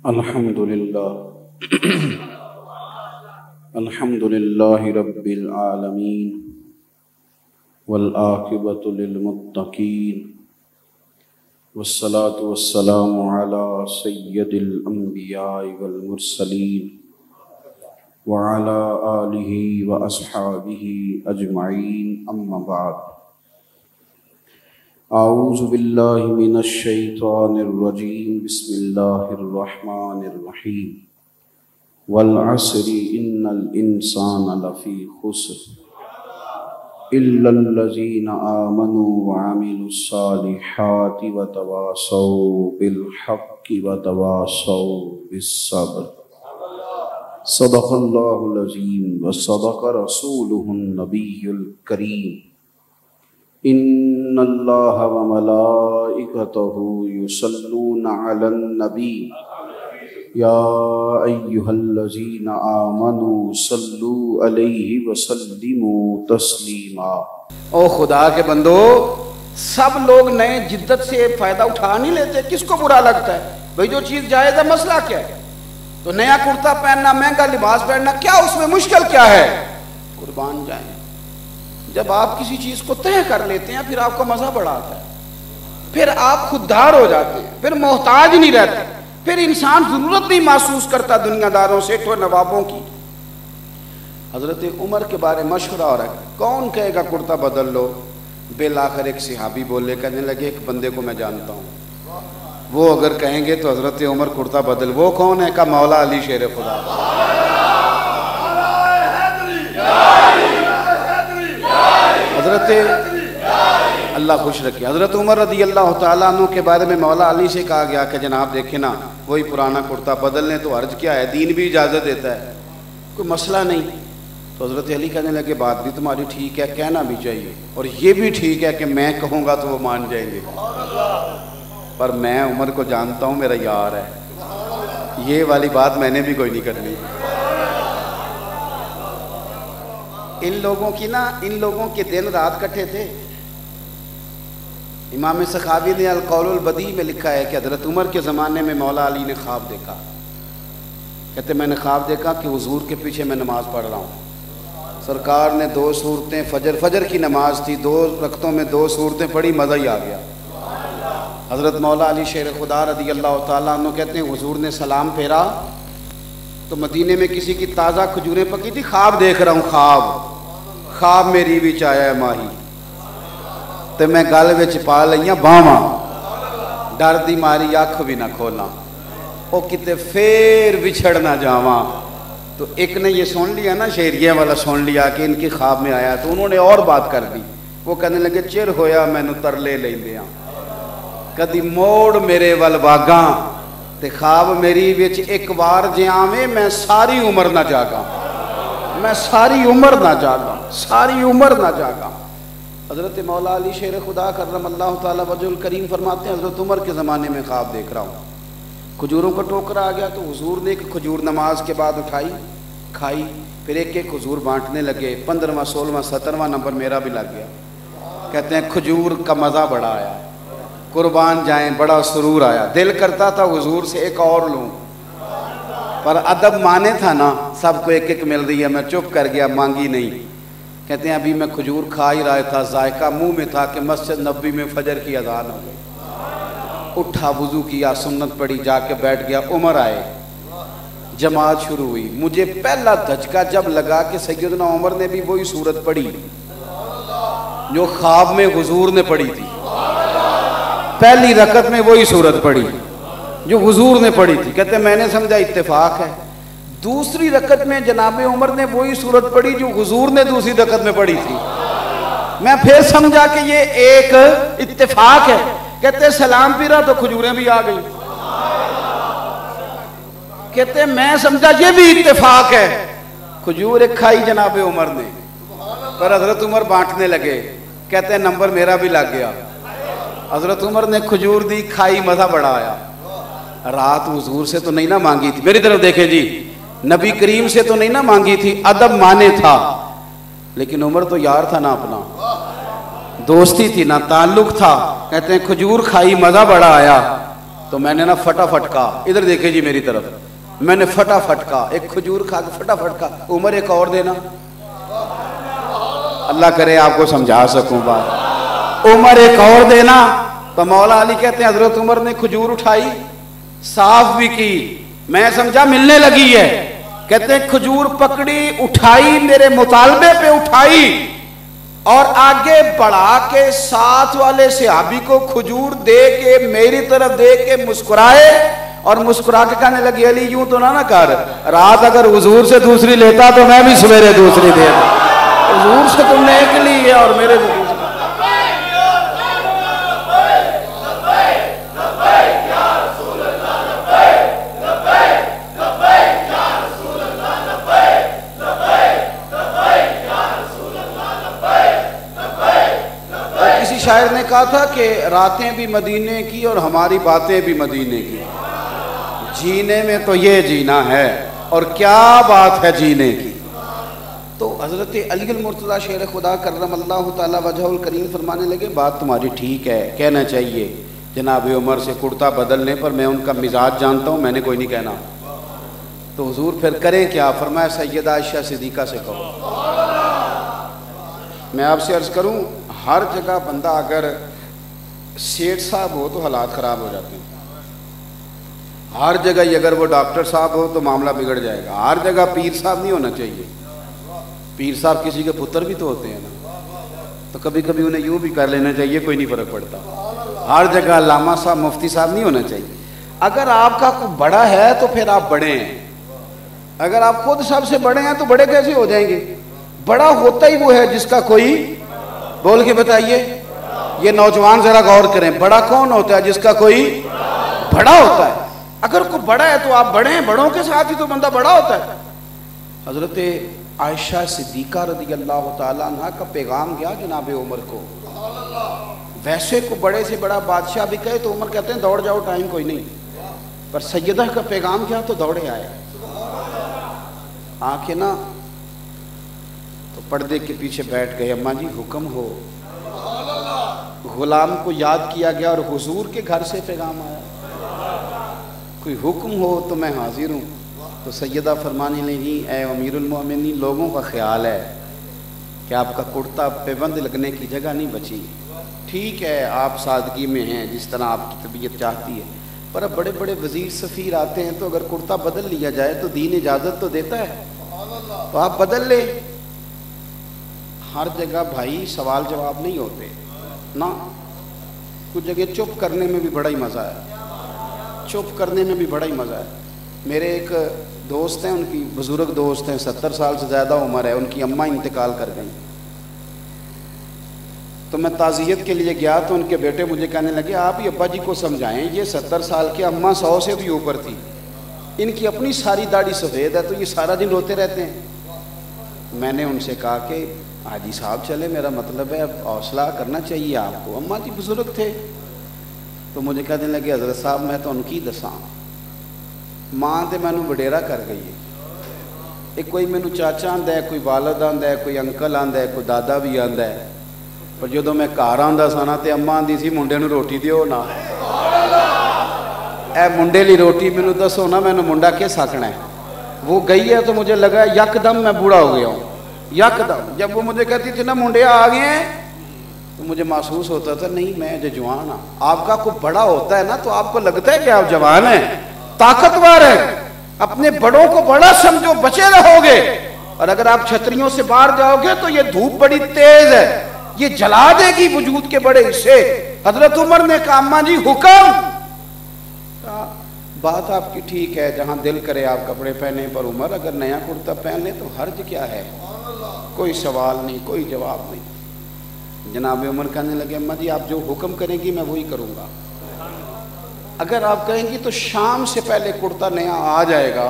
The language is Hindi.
अल्हम्दुलिल्लाहि रब्बिल आलमीन वल आक़िबतु लिल मुत्तक़ीन वस्सलातु वस्सलामु अला सय्यदिल अंबियाइ वल मुरसलीन व अला आलिहि व अस्हाबिहि अजमईन अम्मा बाद। आऊज़ु बिल्लाहि मिनश शैतानिर रजीम बिस्मिल्लाहिर रहमानिर रहीम वल अस्रि इन्नल इंसाना लफ़ी खुस्र इल्लल्लज़ीना आमनू व अमिलुस सालिहाति व तवासौ बिल हक़्क़ि व तवासौ बिस्सब्र। सदक़ल्लाहुल अज़ीम व सदक़ रसूलुहुन नबियुल करीम। इन्नल्लाहा व मलाइकतहु युसल्लूना अलन नबी या अय्युहल्लज़ीना आमनू सल्लू अलैहि व सल्लिमू तस्लीमा। ओ खुदा के बंदो, सब लोग नए जिद्दत से फ़ायदा उठा नहीं लेते। किसको बुरा लगता है भाई? जो चीज़ जायज़ है, मसला क्या है? तो नया कुर्ता पहनना, महंगा लिबास पहनना, क्या उसमें मुश्किल क्या है? कुर्बान जाए। जब आप किसी चीज़ को तय कर लेते हैं फिर आपका मज़ा बड़ा आता है, फिर आप खुददार हो जाते हैं, फिर मोहताज नहीं रहते, फिर इंसान ज़रूरत नहीं महसूस करता दुनियादारों से तो नवाबों की। हज़रत उमर के बारे में मशवरा हो रहा है, कौन कहेगा कुर्ता बदल लो? बिल आखिर एक सहाबी बोले, कहने लगे एक बंदे को मैं जानता हूँ, वो अगर कहेंगे तो हज़रत उमर कुर्ता बदल। वो कौन है? का मौला अली शेर खुदा। हज़रत अल्लाह खुश रखे, हज़रत उमर रज़ी अल्लाह तआला अन्हु के बारे में मौला अली से कहा गया कि जनाब देखे ना, वही पुराना कुर्ता बदल लें तो अर्ज क्या है, दीन भी इजाज़त देता है, कोई मसला नहीं। तो हज़रत अली कहने लगे बात भी तुम्हारी ठीक है, कहना भी चाहिए, और ये भी ठीक है कि मैं कहूँगा तो वो मान जाएंगे, पर मैं उमर को जानता हूँ, मेरा यार है, ये वाली बात मैंने भी कोई नहीं करनी। इन लोगों के दिन रात कट्ठे थे। इमाम सखावी ने अल कौलुल बदी में लिखा है कि हज़रत उमर के ज़माने में मौला अली ने ख्वाब देखा। कहते मैंने ख्वाब देखा कि हुजूर के पीछे मैं नमाज़ पढ़ रहा हूँ, सरकार ने 2 सूरतें, फजर की नमाज थी, 2 रकतों में 2 सूरतें पढ़ी, मज़ा ही आ गया। हज़रत मौला अली शेर खुदा रज़ी अल्लाह तआला अन्हु कहते हैं हुजूर ने सलाम फेरा तो मदीने में किसी की ताज़ा खजूरें पकी थी, ख्वाब देख रहा हूँ, ख्वाब मेरी विच आया माही तो मैं गल विच पा लईयां बावां, डर दी मारी अख भी ना खोला, ओ किते फिर विछड़ ना जावा। तो एक ने ये सुन लिया ना, शेरिया वाला सुन लिया कि इनके ख्वाब में आया, तो उन्होंने और बात कर दी। वो कहने लगे चिर होया मैनू तरले लैंदियां, कदी मोड़ मेरे वल वागा ते ख्वाब मेरी विच एक बार जे आवे, मैं सारी उम्र ना जागा, मैं सारी उम्र ना जागा, सारी उम्र ना जागा। हज़रत मौला अली शेर खुदा करमल्लाहु ताला वजहुल करीम फरमाते हैं हज़रत उमर के ज़माने में ख्वाब देख रहा हूँ, खजूरों का टोकरा आ गया, तो हुजूर ने एक खजूर नमाज के बाद उठाई, खाई, फिर एक एक खजूर बांटने लगे। 15वां 16वां 17वां नंबर मेरा भी लग गया। कहते हैं खजूर का मज़ा बड़ा आया, कुर्बान जाएं, बड़ा सुरूर आया, दिल करता था हुजूर से एक और लूँ, पर अदब माने था ना, सबको एक एक मिल रही है, मैं चुप कर गया, मांगी नहीं। कहते हैं अभी मैं खजूर खा ही रहा था, जायका मुंह में था कि मस्जिद नबी में फजर की अजान हो गई। उठा, वुजू किया, सुन्नत पढ़ी, जाके बैठ गया। उमर आए, जमात शुरू हुई। मुझे पहला धचका जब लगा कि सैयदना उमर ने भी वही सूरत पढ़ी जो ख्वाब में हुजूर ने पढ़ी थी, पहली रकत में वही सूरत पढ़ी जो हुजूर ने पढ़ी थी। कहते मैंने समझा इत्तेफाक है। दूसरी रकत में जनाब उमर ने वही सूरत पढ़ी जो हुजूर ने दूसरी रकत में पढ़ी थी। मैं फिर समझा कि ये एक इत्तेफाक है। कहते सलाम फिरा तो खजूरें भी आ गई। कहते मैं समझा ये भी इत्तेफाक है, खजूर एक खाई जनाब उमर ने, पर हजरत उमर बांटने लगे। कहते नंबर मेरा भी लग गया। हजरत उमर ने खजूर दी, खाई, मजा बड़ा आया। रात हुजूर से तो नहीं ना मांगी थी, मेरी तरफ देखे जी, नबी करीम से तो नहीं ना मांगी थी, अदब माने था, लेकिन उमर तो यार था ना, अपना दोस्ती थी ना, ताल्लुक था। कहते हैं खजूर खाई, मजा बड़ा आया, तो मैंने ना फटाफट कहा, इधर देखे जी मेरी तरफ, मैंने फटाफट कहा, एक खजूर खा के फटाफट कहा, उमर एक और देना। अल्लाह करे आपको समझा सकूं बात। उमर एक और देना। तो मौला अली कहते हैं हजरत उमर ने खजूर उठाई, साफ भी की, मैं समझा मिलने लगी है। कहते हैं खजूर पकड़ी, उठाई, मेरे मुतालबे पे उठाई और आगे बढ़ा के साथ वाले सहाबी को खजूर दे के मेरी तरफ दे के मुस्कुराए और मुस्कुरा के कहने लगी, अली यूं तो ना कर, रात अगर हुजूर से दूसरी लेता तो मैं भी सवेरे दूसरी देता। हुजूर से तुमने एक ली है और मेरे से दूसरी। किसी शायर ने कहा था कि रातें भी मदीने की और हमारी बातें भी मदीने की, जीने में तो ये जीना है और क्या बात है जीने की। तो हज़रत अली मुर्तज़ा शेर खुदा करमल्लाहु ताला वजहुल करीम फरमाने लगे, बात तुम्हारी ठीक है, कहना चाहिए जनाब उमर से कुर्ता बदलने पर, मैं उनका मिजाज जानता हूँ, मैंने कोई नहीं कहना। तो हुजूर फिर करें क्या? फरमाया सैयदा आयशा सिद्दीक़ा से कहो। मैं आपसे अर्ज़ करूँ, हर जगह बंदा अगर सेठ साहब हो तो हालात ख़राब हो जाते हैं, हर जगह ही अगर वो डॉक्टर साहब हो तो मामला बिगड़ जाएगा। हर जगह पीर साहब नहीं होना चाहिए। पीर साहब किसी के पुत्र भी तो होते हैं ना, तो कभी कभी उन्हें यूं भी कर लेना चाहिए, कोई नहीं फर्क पड़ता। हर जगह लामा साहब मुफ्ती साहब नहीं होना चाहिए। अगर आपका कोई बड़ा है तो फिर आप बड़े हैं। अगर आप खुद सबसे बड़े हैं तो बड़े कैसे हो जाएंगे? बड़ा होता ही वो है जिसका कोई, बोल के बताइए, ये नौजवान जरा गौर करें, बड़ा कौन होता है? जिसका कोई बड़ा होता है। अगर कोई बड़ा है तो आप बड़े हैं, बड़ों के साथ ही तो बंदा बड़ा होता है। हजरत आयशा सिद्दीक़ा रज़ियल्लाहु ताला अन्हा का पैगाम गया जनाब उमर को। वैसे को बड़े से बड़ा बादशाह भी कहे तो उमर कहते हैं दौड़ जाओ, टाइम कोई नहीं, पर सैयदा का पैगाम गया तो दौड़े आए। आके ना तो पर्दे के पीछे बैठ गए, अम्मा जी हुक्म हो। गुलाम को याद किया गया और हुजूर के घर से पैगाम आया, कोई हुक्म हो तो मैं हाजिर हूँ। तो सैयदा फरमाने लगी, ऐ अमीरुल मोमिनीन, लोगों का ख्याल है कि आपका कुर्ता पेबंद लगने की जगह नहीं बची। ठीक है, आप सादगी में हैं जिस तरह आपकी तबीयत चाहती है, पर अब बड़े बड़े वजीर सफ़ीर आते हैं तो अगर कुर्ता बदल लिया जाए तो दीन इजाज़त तो देता है, तो आप बदल ले। हर जगह भाई सवाल जवाब नहीं होते ना, कुछ जगह चुप करने में भी बड़ा ही मज़ा है, चुप करने में भी बड़ा ही मज़ा है। मेरे एक दोस्त हैं, उनकी बुज़ुर्ग दोस्त हैं, 70 साल से ज़्यादा उम्र है, उनकी अम्मा इंतकाल कर गई। तो मैं ताज़ियत के लिए गया तो उनके बेटे मुझे कहने लगे, आप ही अब्बा जी को समझाएं, ये 70 साल की अम्मा 100 से भी ऊपर थी, इनकी अपनी सारी दाढ़ी सफ़ेद है तो ये सारा दिन रोते रहते हैं। मैंने उनसे कहा कि हाजी साहब चले, मेरा मतलब है हौसला करना चाहिए आपको। अम्मा जी बुज़ुर्ग थे तो मुझे कहने लगे, हज़रत साहब मैं तो उनकी दसा, मां तो मैनू वडेरा कर गई है, एक कोई मैनू चाचा आंदा है, कोई वालद आंदा है, कोई अंकल आंदा है, कोई दादा भी आंदा है, पर जो मैं घर आंदा सा ना तो अम्मा आंदी सी मुंडे नू रोटी दिओ ना, ए मुंडे ली रोटी मैनू दसो ना, मैनू मुंडा किस सकना है। वो गई है तो मुझे लगा यकदम मैं बूढ़ा हो गया हूँ, यकदम। जब वो मुझे कहती थी ना मुंडे आ गए हैं, तो मुझे महसूस होता था नहीं मैं जो जवान हाँ। आपका कोई बड़ा होता है ना तो आपको लगता है कि आप जवान हैं, ताकतवर है, अपने बड़ों को बड़ा समझो, बचे रहोगे। और अगर आप छतरियों से बाहर जाओगे तो ये धूप बड़ी तेज है, ये जला देगी वजूद के बड़े हिस्से। हजरत उमर ने कहा, अम्मा जी हुक्म। बात आपकी ठीक है, जहां दिल करे आप कपड़े पहने, पर उमर अगर नया कुर्ता पहन ले तो हर्ज क्या है? कोई सवाल नहीं, कोई जवाब नहीं। जनाब उमर कहने लगे, अम्मा जी आप जो हुक्म करेंगी मैं वही करूंगा। अगर आप कहेंगी तो शाम से पहले कुर्ता नया आ जाएगा,